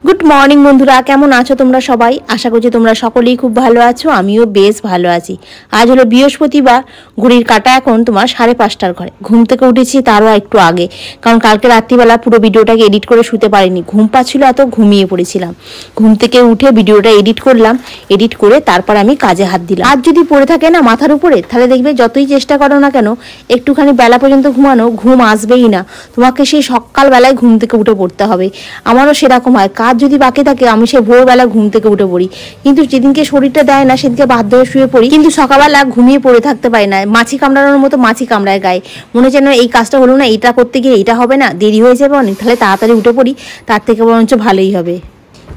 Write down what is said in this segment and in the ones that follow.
Good morning বন্ধুরা, কেমন আছো তোমরা সবাই? আশা করছি তোমরা সকলেই খুব ভালো আছো। আমিও বেশ ভালো আছি। আজ হলো বৃহস্পতিবার, ঘড়ির কাঁটা এখন তোমার 5:30টার ঘরে। ঘুম থেকে উঠেছি তারও একটু আগে, কারণ কালকে রাত্রিবেলা পুরো ভিডিওটাকে এডিট করে শুতে পারিনি, ঘুম পাচ্ছিল, এত ঘুমিয়ে পড়েছিলাম। ঘুম থেকে উঠে ভিডিওটা এডিট করলাম, এডিট করে তারপর আমি কাজে হাত দিলাম। আর যদি পড়ে থাকে না মাথার উপরে, তাহলে দেখবে যতই চেষ্টা করো না কেন একটুখানি বেলা পর্যন্ত ঘুমানো, ঘুম আসবেই না। তোমাকে সেই সকালবেলায় ঘুম থেকে উঠে পড়তে হবে। আমারও সেরকম হয়, কাজ যদি বাকি থাকে আমি সে ভোরবেলা ঘুম থেকে উঠে পড়ি, কিন্তু যেদিনকে শরীরটা দেয় না সেদিনকে বাধ্য হয়ে শুয়ে পড়ি। কিন্তু সকালবেলা ঘুমিয়ে পড়ে থাকতে পারি না, মাছি কামড়ানোর মতো মাছি কামড়ায় গায়ে। মনে হচ্ছে না এই কাজটা হলো না, এইটা করতে গিয়ে এইটা হবে না, দেরি হয়ে যাবে অনেক, তাহলে তাড়াতাড়ি উঠে পড়ি, তার থেকে বরঞ্চ ভালোই হবে।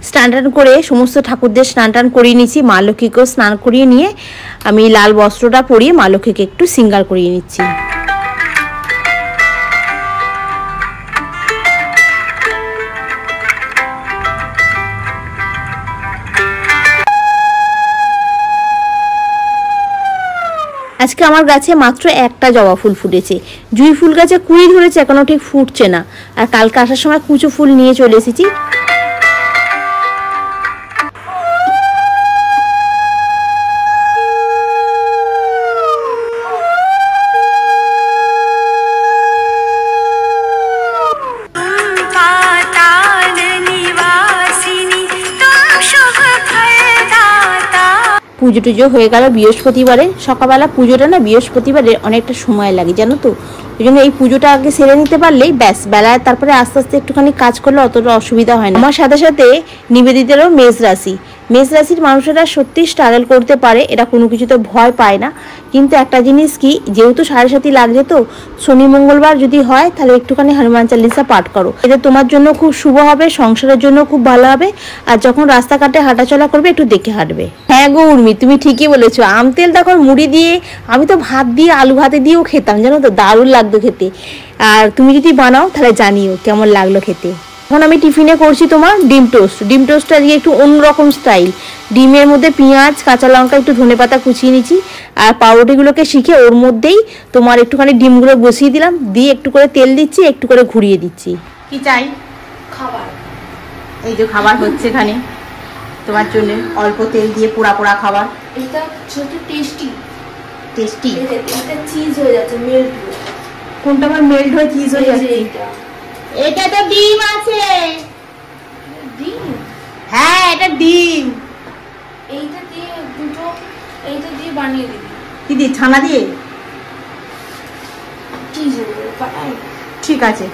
স্নান টান করে সমস্ত ঠাকুরদের স্নান টান করিয়ে নিচ্ছি, মা লক্ষ্মীকেও স্নান করিয়ে নিয়ে আমি লাল বস্ত্রটা পরিয়ে মা লক্ষ্মীকে একটু শৃঙ্গার করিয়ে নিচ্ছি। আজকে আমার গাছে মাত্র একটা জবা ফুল ফুটেছে, জুঁই ফুল গাছে কুড়ি ধরেছে, এখনো ঠিক ফুটছে না। আর কালকে আসার সময় কুচো ফুল নিয়ে চলে এসেছি। পুজো টুজো হয়ে গেল বৃহস্পতিবারে। সকালবেলা পুজোটা না বৃহস্পতিবারে অনেকটা সময় লাগে জানো তো, ওই জন্য এই পুজোটা আগে সেরে নিতে পারলেই ব্যাস, বেলায় তারপরে আস্তে আস্তে একটুখানি কাজ করলে অতটা অসুবিধা হয় না। আমার সাথে সাথে নিবেদিতেরও মেষ রাশি, মেষ রাশির মানুষেরা সত্যি স্ট্রাগল করতে পারে, এরা কোনো কিছুতে ভয় পায় না। কিন্তু একটা জিনিস কি, যেহেতু 7:30 লাগছে, তো শনি মঙ্গলবার যদি হয় তাহলে একটুখানি হনুমান চালিসা পাঠ করো, এটা তোমার জন্য খুব শুভ হবে, সংসারের জন্য খুব ভালো হবে। আর যখন রাস্তাঘাটে হাঁটাচলা করবে একটু দেখে হাঁটবে। হ্যাঁ গো উর্মি, তুমি ঠিকই বলেছো। আম তেল তখন মুড়ি দিয়ে, আমি তো ভাত দিয়ে আলু ভাতে দিয়েও খেতাম জানো তো, দারুণ লাগতো খেতে। আর তুমি যদি বানাও তাহলে জানিও কেমন লাগলো খেতে। এখন আমি টিফিনে করছি তোমার ডিম টোস্ট। ডিম টোস্টটা দিয়ে একটু অন্যরকম স্টাইল, ডিমের মধ্যে পেঁয়াজ কাঁচা লঙ্কা একটু ধনেপাতা কুচিয়ে নিচ্ছি, আর পাউরুটিগুলোকে শিখে ওর মধ্যেই তোমার একটুখানি ডিমগুলো বসিয়ে দিলাম, দিয়ে একটু করে তেল দিচ্ছি, একটু করে ঘুরিয়ে দিচ্ছি। কি চাই? খাবার। এই যে খাবার হচ্ছে এখানে তোমার জন্য, অল্প তেল দিয়ে পোড়া পোড়া খাবার। এটা ছোট টেস্টি টেস্টি, এটা চিজ হয়ে যাচ্ছে, মেল্ট হয়ে। কোনটা আবার মেল্ট হয়ে চিজ হয়ে যাচ্ছে? এটা তো ডিম আছে। ডিম? হ্যাঁ এটা ডিম। এইটা দিয়ে দুটো, এইটা দিয়ে বানিয়ে দিবি। কি দিয়ে? ছানা দিয়ে? চিজ হবে। ঠিক আছে,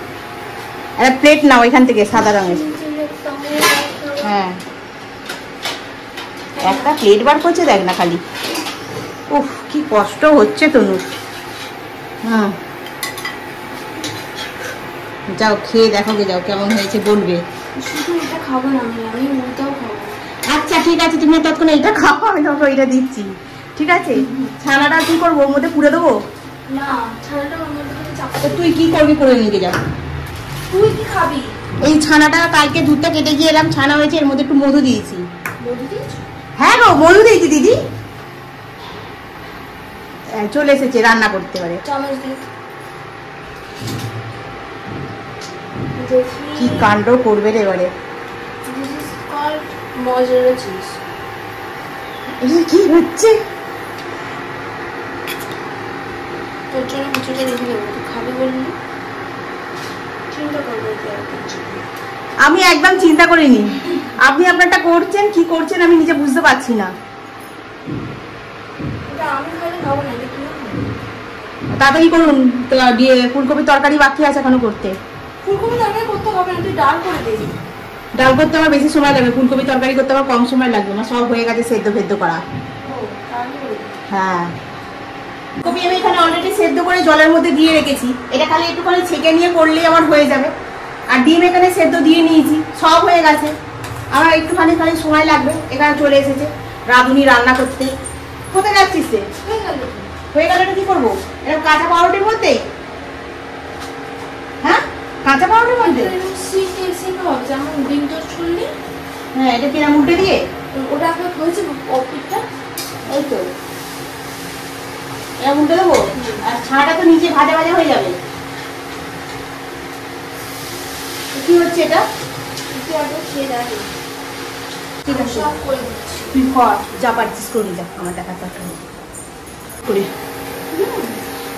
একটা প্লেট নাও এখান থেকে সাদা রঙের। হ্যাঁ একটা প্লেট বার করছে দেখ না খালি, উফ কি কষ্ট হচ্ছে তনু। হ্যাঁ যাও খেয়ে দেখো গে, যাও কেমন হয়েছে বলবে। শুধু এটা খাবো না, আমি ওইটাও খাবো। আচ্ছা ঠিক আছে, তুমি ততক্ষণ এটা খাও, আমি তোমাকে ওইটা দিচ্ছি। ঠিক আছে, ছানাটা কি করবো, ওর মধ্যে পুড়ে দেবো? না, ছানাটা ওর মধ্যে চাপা। তুই কি করবি করে নিয়ে যাও। তুই কি খাবি? এই ছানাটা কালকে দুধটা কেটে গিয়ে এলাম, ছানা হয়েছে, এর মধ্যে একটু মধু দিয়েছি। মধু দিয়েছি? হ্যাঁ গো মধু দিয়েছি দিদি। চলে এসেছে রান্না করতে পারে। চামচ দিয়ে কি কাণ্ড করবে রে এবারে। মজার চিজ। এটা কি হচ্ছে? তোর জন্য কিছুটা রেখে দেবো, তুই খাবি বললি, চিন্তা করবো। আমি একদম চিন্তা করিনি, আপনি আপনারটা করছেন, কি করছেন আমি নিজে বুঝতে পারছি না। এটা আমি খালি খাবো না, এটা তুই খাবি। তাড়াতাড়ি করুন, ফুলকপির তরকারি বাকি আছে এখনো করতে। ফুলকপি তরকারি করতে হবে না, তুই ডাল করে দিবি। ডাল করতে আমার বেশি সময় লাগবে, ফুলকপি তরকারি করতে আমার কম সময় লাগবে, আমার সব হয়ে গেছে সেদ্ধ ফেদ্ধ করা। হ্যাঁ কপি আমি এখানে অলরেডি সেদ্ধ করে জলের মধ্যে দিয়ে রেখেছি, এটা খালি একটুখানি ছেঁকে নিয়ে করলেই আমার হয়ে যাবে। আর ডিম এখানে সেদ্ধ দিয়ে নিয়েছি, সব হয়ে গেছে, আমার একটুখানি খালি সময় লাগবে। এখানে চলে এসেছে রাঁধুনি রান্না করতে। কোথায় যাচ্ছিস রে? হয়ে গেল, এটা কি করবো? এরকম কাঁচা পাউরুটির মধ্যে? হ্যাঁ কাঁচা পাউরুটির মধ্যে যেমন ডিম টোস্ট করলি। হ্যাঁ এটা কিনা উল্টে দিয়ে ওটা আপনার হয়েছে অপিটটা, এই তো এটা উল্টে দেবো। আর ছানাটা তো নিচে ভাজা ভাজা হয়ে যাবে। কি হচ্ছে এটা? তুই আগে খেয়ে দেখে, ঠিক আছে সব করে দিচ্ছি। তুই কর, যা পারছিস করে যা, আমার দেখার দরকার নেই। করে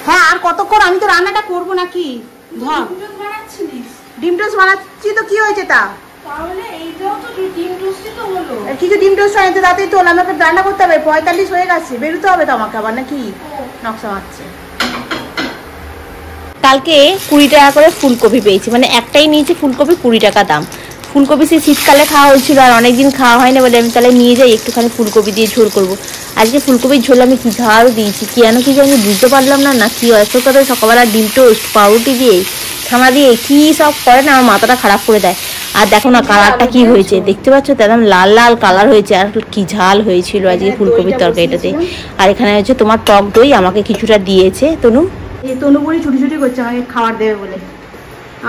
হ্যাঁ, আর কতক্ষণ? আমি তো রান্নাটা করবো নাকি। ধর ডিম বানাচ্ছিলিস? ডিম টোস্ট বানাচ্ছি তো কি হয়েছে তা? তাহলে এইটাও তো ডিম টোস্টই তো হলো। কিছু ডিম টোস্ট আনতে তাতেই তো আমাকে রান্না করতে হবে। 45 হয়ে গেছে, বেরোতে হবে তো আমাকে আবার, নাকি নকশা মারছে। কালকে 20 টাকা করে ফুলকপি পেয়েছি, মানে একটাই নিয়েছি ফুলকপি, 20 টাকা দাম। ফুলকপি সেই শীতকালে খাওয়া হয়েছিল, আর অনেকদিন খাওয়া হয় না বলে আমি তাহলে নিয়ে যাই, একটুখানি ফুলকপি দিয়ে ঝোল করব। আজকে ফুলকপির ঝোল আমি কি ঝাল দিয়েছি, কেন কি আমি বুঝতে পারলাম না, না কি হয় কথা। সকালবেলা ডিম টোস্ট পাউরুটি দিয়ে ছানা দিয়ে কি সব করে না, আমার মাথাটা খারাপ করে দেয়। আর দেখো না কালারটা কি হয়েছে, দেখতে পাচ্ছ তো, একদম লাল লাল কালার হয়েছে। আর কি ঝাল হয়েছিল আজকে ফুলকপির তরকারিটাতে। আর এখানে হচ্ছে তোমার টক দই আমাকে কিছুটা দিয়েছে তনু। এই তনুপুরি ছুটি ছুটি করছে আমাকে খাবার দেবে বলে।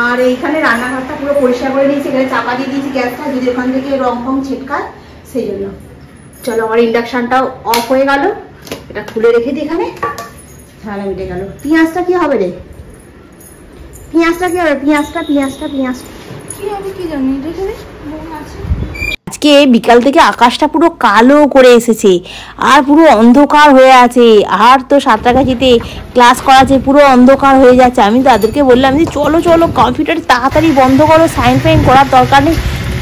আর এইখানে রান্নাঘরটা পুরো পরিষ্কার করে নিয়েছি, এখানে চাপা দিয়ে দিয়েছি গ্যাসটা, যদি ওখান থেকে রং ফং ছেটকায় সেই জন্য। চলো, আমার ইন্ডাকশনটাও অফ হয়ে গেল, এটা খুলে রেখে দিই এখানে, ঝাল মিটে গেল। পেঁয়াজটা কি হবে রে, পেঁয়াজটা কি হবে, পেঁয়াজটা কি হবে কি জানি, দেখে বোন আছে। আজকে বিকাল থেকে আকাশটা পুরো কালো করে এসেছে, আর পুরো অন্ধকার হয়ে আছে। আর তো সাঁতরাগাছিতে ক্লাস করাচ্ছে, পুরো অন্ধকার হয়ে যাচ্ছে। আমি তাদেরকে বললাম যে চলো চলো কম্পিউটার তাড়াতাড়ি বন্ধ করো, সাইন ফাইন করার দরকার নেই,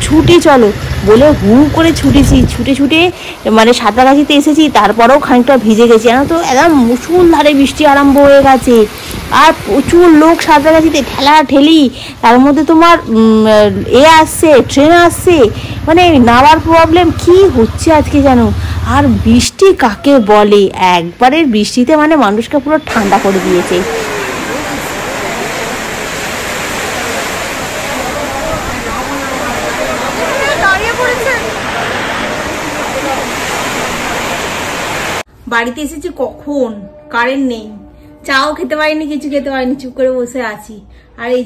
ছুটি চলো বলে হু করে ছুটেছি। ছুটে মানে সাঁতরাগাছিতে এসেছি, তারপরেও খানিকটা ভিজে গেছি, জানো তো, একদম মুষলধারে বৃষ্টি আরম্ভ হয়ে গেছে। আর প্রচুর লোক সাঁতরাগাছিতে, ঠেলা ঠেলি, তার মধ্যে তোমার আসছে, ট্রেন আসছে, মানে নামার প্রবলেম কি হচ্ছে আজকে জানো। আর বৃষ্টি কাকে বলে, একবারের বৃষ্টিতে মানে মানুষকে পুরো ঠান্ডা করে দিয়েছে। বাড়িতে এসেছি কখন, কারেন্ট নেই, চাও খেতে পারিনি, কিছু খেতে পারিনি, চুপ করে বসে আছি। আর এই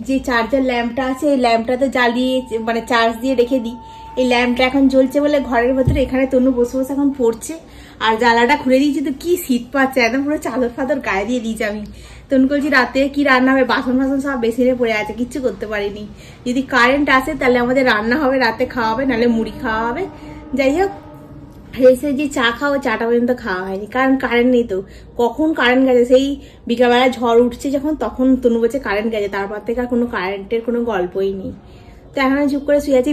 যে চার্জার ল্যাম্পটা আছে, এই ল্যাম্পটাতে জ্বালিয়ে মানে চার্জ দিয়ে রেখে দিই। এই ল্যাম্পটা এখন জ্বলছে বলে ঘরের ভেতরে এখানে তনু বসে বসে এখন পড়ছে। আর জ্বালাটা খুলে দিয়েছি তো কি শীত পাচ্ছে, একদম পুরো চাদর ফাদর গায়ে দিয়ে দিয়েছি আমি। তনু বলছি রাতে কি রান্না হবে, বাসন ফাসন সব বেসিনে পড়ে আছে, কিচ্ছু করতে পারিনি। যদি কারেন্ট আসে তাহলে আমাদের রান্না হবে, রাতে খাওয়া হবে, নাহলে মুড়ি খাওয়া হবে। যাই হোক, এসে যে চা খাওয়া, চাটা পর্যন্ত খাওয়া হয়নি, কারণ কারেন্ট নেই তো। কখন কারেন্ট গেছে, সেই বিকালবেলা ঝড় উঠছে যখন, তখন তনু বলছে কারেন্ট গেছে, তারপর থেকে আর কোনো কারেন্টের কোনো গল্পই নেই। তো এখন চুপ করে শুয়ে আছি।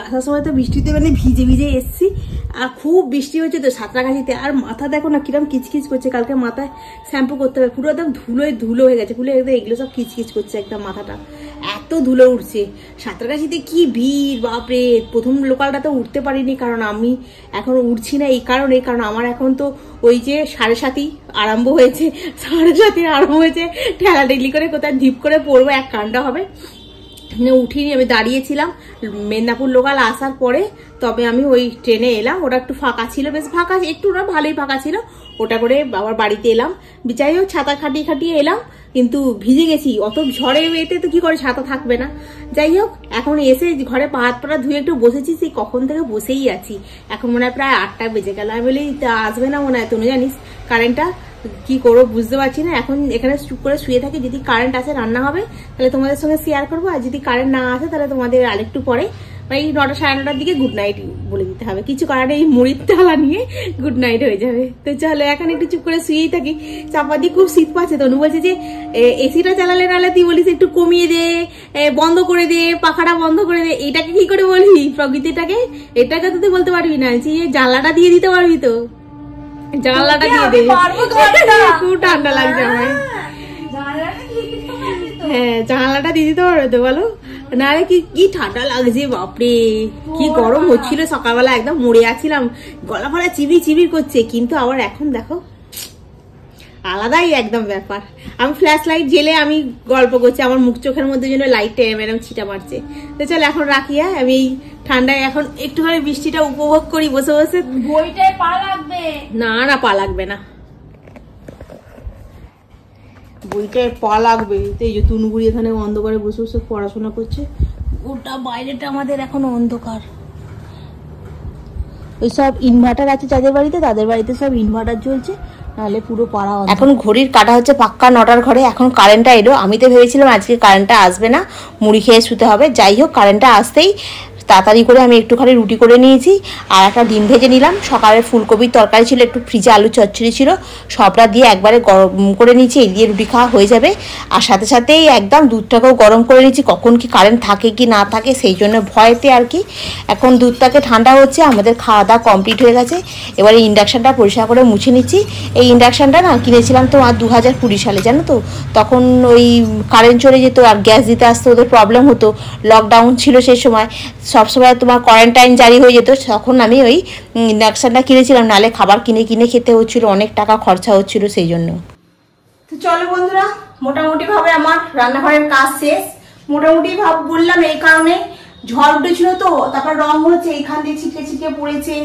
আসার সময় তো বৃষ্টিতে মানে ভিজে ভিজে এসছি, আর খুব বৃষ্টি হচ্ছে তো সাঁতরাগাছিতে। আর মাথা দেখো না কিরম কিচকিচ করছে, কালকে মাথায় শ্যাম্পু করতে হবে, পুরো একদম ধুলো হয়ে গেছে, ফুলে একদম এগুলো সব কিচকিচ করছে একদম মাথাটা, এত ধুলো উঠছে। সাঁতরাগাছিতে কি ভিড় বাপরে। প্রথম লোকালটা তো উঠতে পারিনি, কারণ আমি এখন উঠছি না এই কারণে, কারণ আমার এখন তো ওই যে 7:30 আরম্ভ হয়েছে, 7:30 আরম্ভ হয়েছে, ঠেলাঠেলি করে কোথায় ঢিপ করে পড়বো, এক কাণ্ড হবে। উঠিনি, আমি দাঁড়িয়েছিলাম মেদিনীপুর লোকাল আসার পরে, তবে আমি ওই ট্রেনে এলাম। ওটা একটু ফাঁকা ছিল, বেশ ফাঁকা, একটু না ভালোই ফাঁকা ছিল। ওটা করে আবার বাড়িতে এলাম, যাই হোক ছাতা খাটিয়ে এলাম, কিন্তু ভিজে গেছি। অত ঝড়ে এতে তো কি করে ছাতা থাকবে না। যাই হোক, এখন এসে ঘরে পা হাত পাটা ধুয়ে একটু বসেছি, সেই কখন থেকে বসেই আছি। এখন মনে হয় প্রায় 8টা বেজে গেল। আমি বলি আসবে না মনে হয়, তুমি জানিস কারেন্টটা, কি করবো বুঝতে পারছি না। এখন এখানে চুপ করে শুয়ে থাকি, যদি কারেন্ট আসে রান্না হবে তাহলে তোমাদের সঙ্গে শেয়ার করবো, আর যদি কারেন্ট না আসে তাহলে তোমাদের আরেকটু পরে এই 9টা 9:30টার দিকে গুড নাইট বলে দিতে হবে। কিছু কারণে এই মুড়ির থালা নিয়ে গুড নাইট হয়ে যাবে। তো চলো এখন একটু চুপ করে শুয়েই থাকি। চাপা দিয়ে খুব শীত পাচ্ছে, তনু বলছে যে এসিটা চালালে নাহলে তুই বলিস একটু কমিয়ে দে, বন্ধ করে দে, পাখাটা বন্ধ করে দে। এটাকে কি করে বলবি প্রকৃতিটাকে, এটাকে তো তুই বলতে পারবি না, জানলাটা দিয়ে দিতে পারবি তো, জানলাটা দিয়ে দে, খুব ঠান্ডা লাগছে আমার। হ্যাঁ জানলাটা দিয়ে দিতে পারবে তো বলো, নাহলে কি ঠান্ডা লাগছে বাপরে, কি গরম হচ্ছিল সকালবেলা, একদম মরে আছিলাম, গলা ফলা চিবি করছে। কিন্তু আবার এখন দেখো আলাদাই একদম ব্যাপার। আমি ফ্ল্যাশ লাইট জেলে আমি গল্প করছি, আমার মুখ চোখের মধ্যে যেন লাইটটা এরম ছিটা মারছে। তো চল এখন রাখি, হ্যাঁ আমি এই ঠান্ডায় এখন একটুখানি বৃষ্টিটা উপভোগ করি বসে বসে। বইটায় পা লাগবে না পা লাগবে না, বইটায় পা লাগবে। তো এই যে তুনগুড়ি এখানে অন্ধকারে বসে বসে পড়াশোনা করছে, ওটা বাইরেটা আমাদের এখন অন্ধকার। ওই সব ইনভার্টার আছে যাদের বাড়িতে, তাদের বাড়িতে সব ইনভার্টার চলছে, নাহলে পুরো পাড়া। এখন ঘড়ির কাটা হচ্ছে পাক্কা 9টার ঘরে। এখন কারেন্টটা এলো। আমি তো ভেবেছিলাম আজকে কারেন্টটা আসবে না, মুড়ি খেয়ে শুতে হবে। যাই হোক, কারেন্টটা আসতেই তাড়াতাড়ি করে আমি একটুখানি রুটি করে নিয়েছি আর একটা ডিম ভেজে নিলাম। সকালের ফুলকপির তরকারি ছিল, একটু ফ্রিজে আলু চচ্চড়ি ছিল, সবটা দিয়ে একবারে গরম করে নিয়েছি। এই দিয়ে রুটি খাওয়া হয়ে যাবে। আর সাথে সাথেই একদম দুধটাকেও গরম করে নিয়েছি, কখন কি কারেন্ট থাকে কি না থাকে সেই জন্য ভয়তে আর কি। এখন দুধটাকে ঠান্ডা হচ্ছে, আমাদের খাওয়া দাওয়া কমপ্লিট হয়ে গেছে। এবারে ইন্ডাকশানটা পরিষ্কার করে মুছে নিচ্ছি। এই ইন্ডাকশানটা না কিনেছিলাম তো আর 2020 সালে, জানো তো। তখন ওই কারেন্ট চলে যেত আর গ্যাস দিতে আসতে ওদের প্রবলেম হতো, লকডাউন ছিল সেই সময়, সবসময় তোমার কোয়ারেন্টাইন জারি হয়ে যেত। তখন আমি ওই ইন্ডাকশানটা কিনেছিলাম, নাহলে খাবার কিনে কিনে খেতে হচ্ছিলো, অনেক টাকা খরচা হচ্ছিলো সেই জন্য। তো চলো বন্ধুরা, মোটামুটিভাবে আমার রান্নাঘরের কাজ শেষ। মোটামুটি বললাম এই কারণে, ঝড় উঠেছিল তো, তারপর রং হচ্ছে এইখান দিয়ে ছিটকে ছিটকে পড়েছে,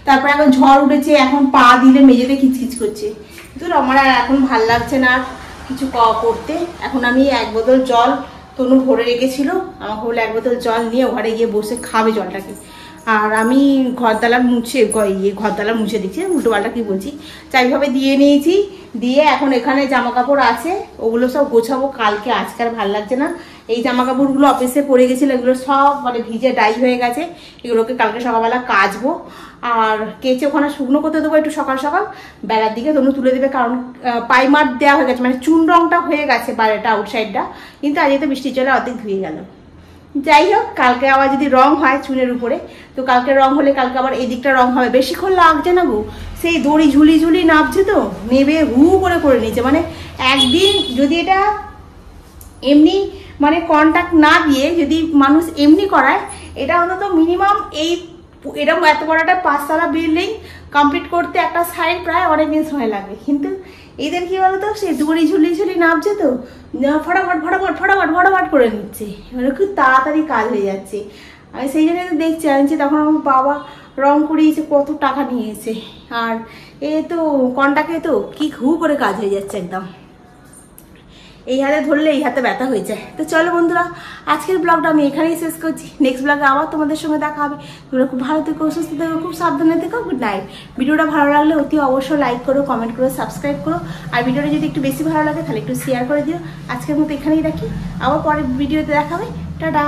তারপর এখন ঝড় উঠেছে, এখন পা দিলে মেঝেতে খিচখিচ করছে। কিন্তু আমার আর এখন ভাল লাগছে না কিছু করতে। এখন আমি 1 বোতল জল তনু ভরে রেখেছিল, আমাকে বলে 1 বোতল জল নিয়ে ঘরে গিয়ে বসে খাবে জলটাকে। আর আমি ঘরদালা মুছে দিচ্ছি, উল্টো পাল্টা কি বলছি, চাইভাবে দিয়ে নিয়েছি। দিয়ে এখন এখানে জামা কাপড় আছে, ওগুলো সব গোছাবো কালকে। আজকে আর ভালো লাগছে না। এই জামা কাপড়গুলো অফিসে পরে গেছিলো, এগুলো সব মানে ভিজে ডাই হয়ে গেছে। এগুলোকে কালকে সকালবেলা কাচবো আর কেচে ওখানে শুকনো করতে দেবো একটু সকাল সকাল। বেলার দিকে তনু তুলে দেবে, কারণ পাইমার দেওয়া হয়ে গেছে, মানে চুন রংটা হয়ে গেছে বাইরেটা, আউটসাইডটা। কিন্তু আজকে তো বৃষ্টির জলে অর্ধেক ধুয়ে গেল। যাই হোক, কালকে আবার যদি রং হয় চুনের উপরে, তো কালকে রং হলে কালকে আবার এই দিকটা রং হবে। বেশিক্ষণ লাগছে না গো, সেই দড়ি ঝুলি ঝুলি নাবছে তো, নেবে হু করে নিচ্ছে। মানে একদিন যদি এটা এমনি মানে কন্ট্যাক্ট না দিয়ে যদি মানুষ এমনি করায়, এটা অন্তত মিনিমাম এরকম এত বড় একটা 5 তলা বিল্ডিং কমপ্লিট করতে একটা সাইড প্রায় অনেকদিন সময় লাগবে। কিন্তু এদের কি বলতো, সে দড়ি ঝুলি ঝুলি নামছে তো, ফটাফট ফটাফট ফটাফট ফটাফট করে নিচ্ছে, মানে খুব তাড়াতাড়ি কাজ হয়ে যাচ্ছে। আমি সেই জন্য দেখছি আনছি, তখন আমার বাবা রং করিয়েছে, কত টাকা নিয়েছে। আর এ তো কন্টাকে তো কি হু করে কাজ হয়ে যাচ্ছে একদম। এই হাতে ধরলে এই হাতে ব্যথা হয়ে যায়। তো চলো বন্ধুরা, আজকের ব্লগটা আমি এখানেই শেষ করছি। নেক্সট ব্লগে আবার তোমাদের সঙ্গে দেখা হবে। তোমরা খুব ভালো থেকো, সুস্থ থেকো, খুব সাবধানে থেকো। Good night. ভিডিওটা ভালো লাগলে অতি অবশ্যই লাইক করো, কমেন্ট করো, সাবস্ক্রাইব করো। আর ভিডিওটা যদি একটু বেশি ভালো লাগে তাহলে একটু শেয়ার করে দিও। আজকের মতো এখানেই রাখি, আবার পরের ভিডিওতে দেখা হবে। টাটা।